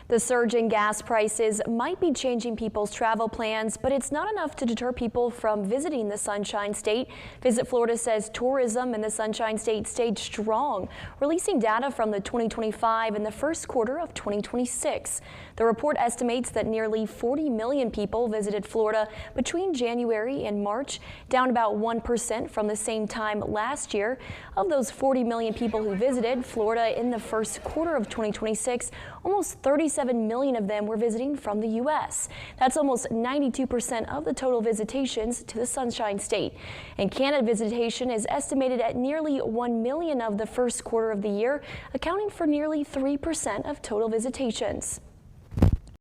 The surge in gas prices might be changing people's travel plans, but it's not enough to deter people from visiting the Sunshine State. Visit Florida says tourism in the Sunshine State stayed strong, releasing data from the 2025 and the first quarter of 2026. The report estimates that nearly 40 million people visited Florida between January and March, down about 1% from the same time last year. Of those 40 million people who visited Florida in the first quarter of 2026, almost 37 million of them were visiting from the U.S. That's almost 92% of the total visitations to the Sunshine State. And Canada visitation is estimated at nearly 1 million of the first quarter of the year, accounting for nearly 3% of total visitations.